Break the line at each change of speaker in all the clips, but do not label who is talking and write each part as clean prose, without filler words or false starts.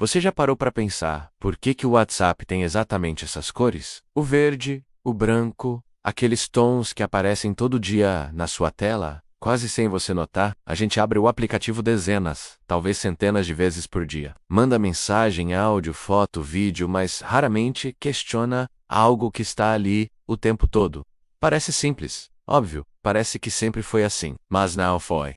Você já parou para pensar por que o WhatsApp tem exatamente essas cores? O verde, o branco, aqueles tons que aparecem todo dia na sua tela, quase sem você notar. A gente abre o aplicativo dezenas, talvez centenas de vezes por dia. Manda mensagem, áudio, foto, vídeo, mas raramente questiona algo que está ali o tempo todo. Parece simples, óbvio, parece que sempre foi assim, mas não foi.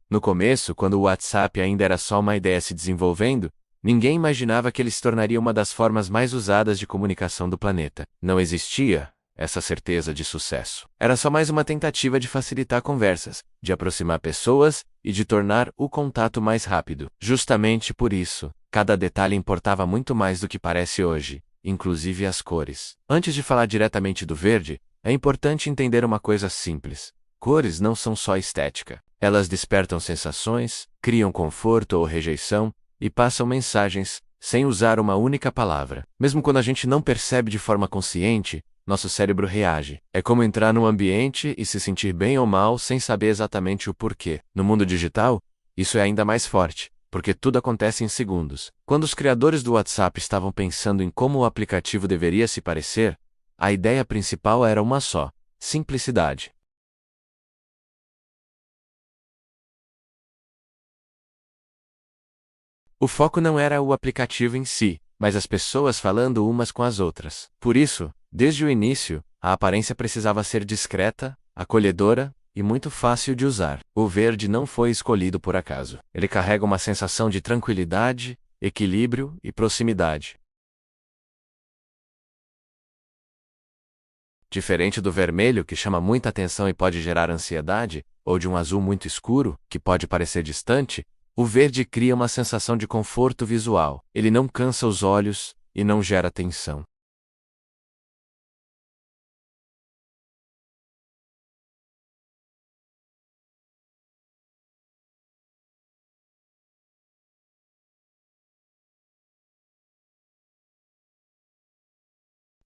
No começo, quando o WhatsApp ainda era só uma ideia se desenvolvendo, ninguém imaginava que ele se tornaria uma das formas mais usadas de comunicação do planeta. Não existia essa certeza de sucesso. Era só mais uma tentativa de facilitar conversas, de aproximar pessoas e de tornar o contato mais rápido. Justamente por isso, cada detalhe importava muito mais do que parece hoje, inclusive as cores. Antes de falar diretamente do verde, é importante entender uma coisa simples. Cores não são só estética. Elas despertam sensações, criam conforto ou rejeição e passam mensagens, sem usar uma única palavra. Mesmo quando a gente não percebe de forma consciente, nosso cérebro reage. É como entrar num ambiente e se sentir bem ou mal sem saber exatamente o porquê. No mundo digital, isso é ainda mais forte, porque tudo acontece em segundos. Quando os criadores do WhatsApp estavam pensando em como o aplicativo deveria se parecer, a ideia principal era uma só: simplicidade. O foco não era o aplicativo em si, mas as pessoas falando umas com as outras. Por isso, desde o início, a aparência precisava ser discreta, acolhedora e muito fácil de usar. O verde não foi escolhido por acaso. Ele carrega uma sensação de tranquilidade, equilíbrio e proximidade. Diferente do vermelho, que chama muita atenção e pode gerar ansiedade, ou de um azul muito escuro, que pode parecer distante, o verde cria uma sensação de conforto visual. Ele não cansa os olhos e não gera tensão.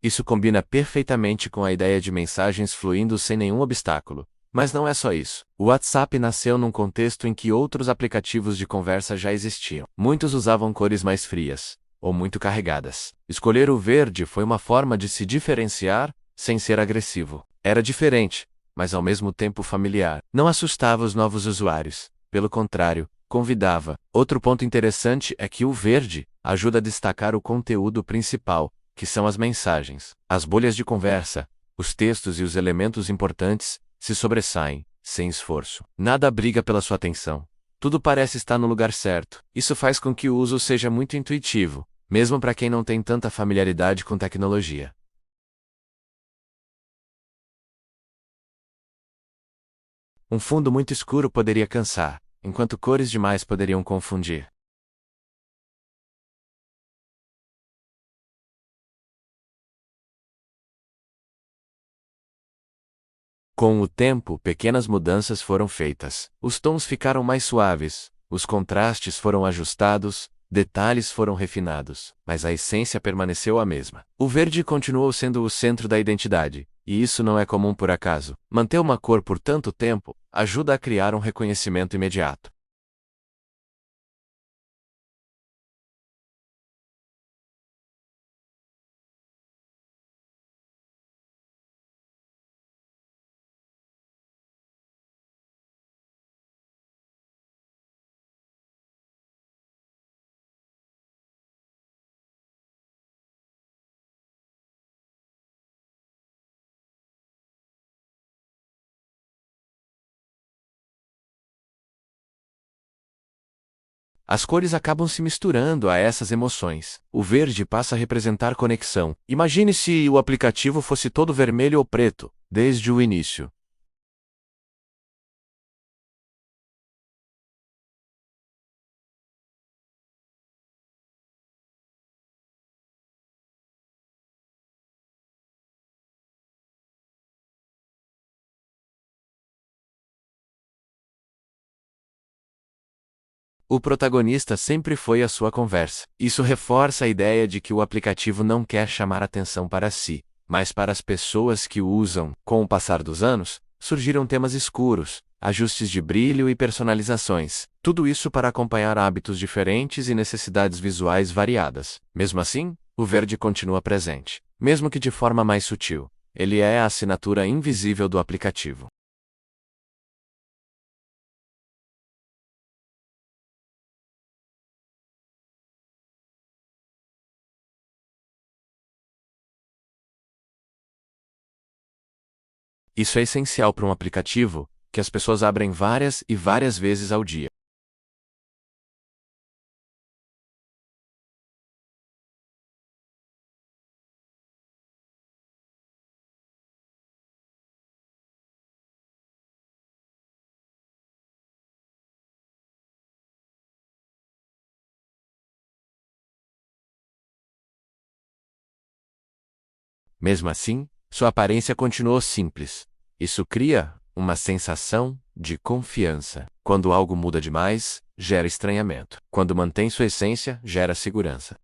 Isso combina perfeitamente com a ideia de mensagens fluindo sem nenhum obstáculo. Mas não é só isso. O WhatsApp nasceu num contexto em que outros aplicativos de conversa já existiam. Muitos usavam cores mais frias, ou muito carregadas. Escolher o verde foi uma forma de se diferenciar, sem ser agressivo. Era diferente, mas ao mesmo tempo familiar. Não assustava os novos usuários. Pelo contrário, convidava. Outro ponto interessante é que o verde ajuda a destacar o conteúdo principal, que são as mensagens. As bolhas de conversa, os textos e os elementos importantes se sobressaem, sem esforço. Nada briga pela sua atenção. Tudo parece estar no lugar certo. Isso faz com que o uso seja muito intuitivo, mesmo para quem não tem tanta familiaridade com tecnologia. Um fundo muito escuro poderia cansar, enquanto cores demais poderiam confundir. Com o tempo, pequenas mudanças foram feitas. Os tons ficaram mais suaves, os contrastes foram ajustados, detalhes foram refinados, mas a essência permaneceu a mesma. O verde continuou sendo o centro da identidade, e isso não é comum por acaso. Manter uma cor por tanto tempo ajuda a criar um reconhecimento imediato. As cores acabam se misturando a essas emoções. O verde passa a representar conexão. Imagine se o aplicativo fosse todo vermelho ou preto, desde o início. O protagonista sempre foi a sua conversa. Isso reforça a ideia de que o aplicativo não quer chamar atenção para si, Mas para as pessoas que o usam, com o passar dos anos, surgiram temas escuros, ajustes de brilho e personalizações. Tudo isso para acompanhar hábitos diferentes e necessidades visuais variadas. Mesmo assim, o verde continua presente, mesmo que de forma mais sutil. Ele é a assinatura invisível do aplicativo. Isso é essencial para um aplicativo que as pessoas abrem várias e várias vezes ao dia. Mesmo assim, sua aparência continuou simples. Isso cria uma sensação de confiança. Quando algo muda demais, gera estranhamento. Quando mantém sua essência, gera segurança.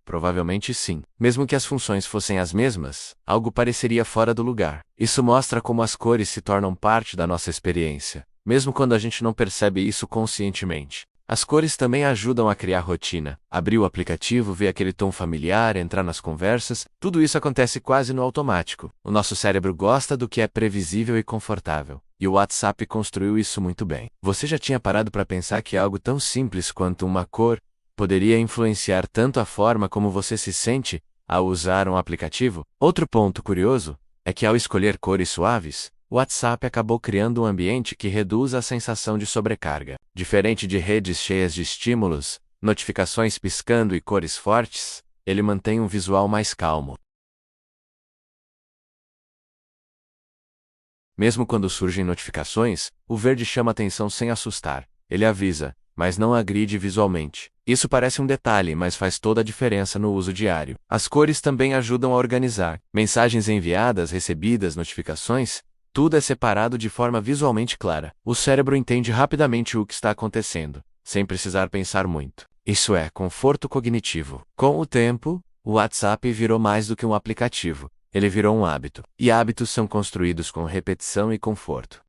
Provavelmente sim. Mesmo que as funções fossem as mesmas, algo pareceria fora do lugar. Isso mostra como as cores se tornam parte da nossa experiência, mesmo quando a gente não percebe isso conscientemente. As cores também ajudam a criar rotina. Abrir o aplicativo, ver aquele tom familiar, entrar nas conversas, tudo isso acontece quase no automático. O nosso cérebro gosta do que é previsível e confortável. E o WhatsApp construiu isso muito bem. Você já tinha parado para pensar que algo tão simples quanto uma cor poderia influenciar tanto a forma como você se sente ao usar um aplicativo? Outro ponto curioso é que, ao escolher cores suaves, o WhatsApp acabou criando um ambiente que reduz a sensação de sobrecarga. Diferente de redes cheias de estímulos, notificações piscando e cores fortes, ele mantém um visual mais calmo. Mesmo quando surgem notificações, o verde chama atenção sem assustar. Ele avisa, mas não agride visualmente. Isso parece um detalhe, mas faz toda a diferença no uso diário. As cores também ajudam a organizar. Mensagens enviadas, recebidas, notificações, tudo é separado de forma visualmente clara. O cérebro entende rapidamente o que está acontecendo, sem precisar pensar muito. Isso é conforto cognitivo. Com o tempo, o WhatsApp virou mais do que um aplicativo. Ele virou um hábito. E hábitos são construídos com repetição e conforto.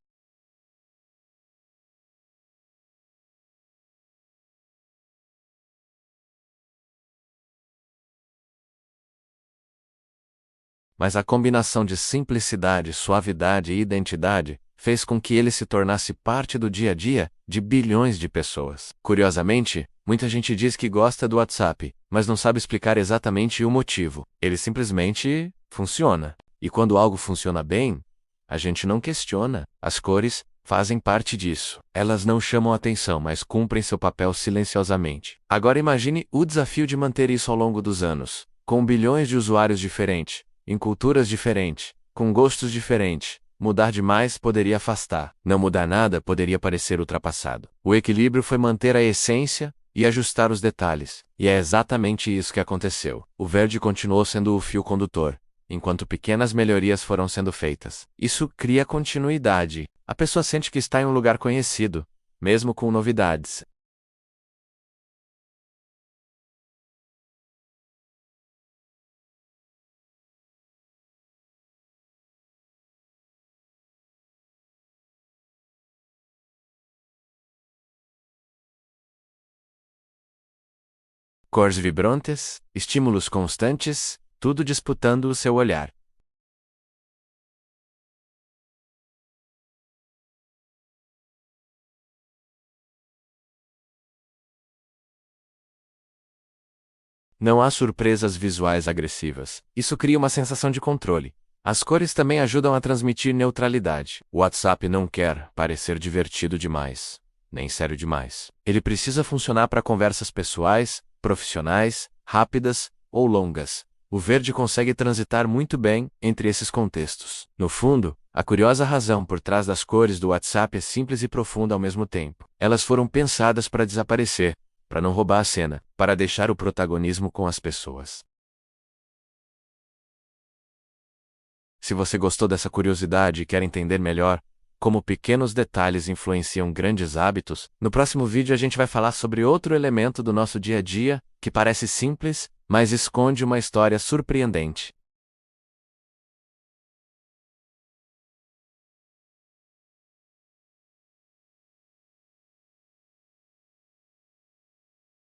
Mas a combinação de simplicidade, suavidade e identidade fez com que ele se tornasse parte do dia a dia de bilhões de pessoas. Curiosamente, muita gente diz que gosta do WhatsApp, mas não sabe explicar exatamente o motivo. Ele simplesmente funciona. E quando algo funciona bem, a gente não questiona. As cores fazem parte disso. Elas não chamam atenção, mas cumprem seu papel silenciosamente. Agora imagine o desafio de manter isso ao longo dos anos, com bilhões de usuários diferentes, em culturas diferentes, com gostos diferentes. Mudar demais poderia afastar. Não mudar nada poderia parecer ultrapassado. O equilíbrio foi manter a essência e ajustar os detalhes. E é exatamente isso que aconteceu. O verde continuou sendo o fio condutor, enquanto pequenas melhorias foram sendo feitas. Isso cria continuidade. A pessoa sente que está em um lugar conhecido, mesmo com novidades. Cores vibrantes, estímulos constantes, tudo disputando o seu olhar. Não há surpresas visuais agressivas. Isso cria uma sensação de controle. As cores também ajudam a transmitir neutralidade. O WhatsApp não quer parecer divertido demais, nem sério demais. Ele precisa funcionar para conversas pessoais, profissionais, rápidas ou longas. O verde consegue transitar muito bem entre esses contextos. No fundo, a curiosa razão por trás das cores do WhatsApp é simples e profunda ao mesmo tempo. Elas foram pensadas para desaparecer, para não roubar a cena, para deixar o protagonismo com as pessoas. Se você gostou dessa curiosidade e quer entender melhor como pequenos detalhes influenciam grandes hábitos, no próximo vídeo a gente vai falar sobre outro elemento do nosso dia a dia, que parece simples, mas esconde uma história surpreendente.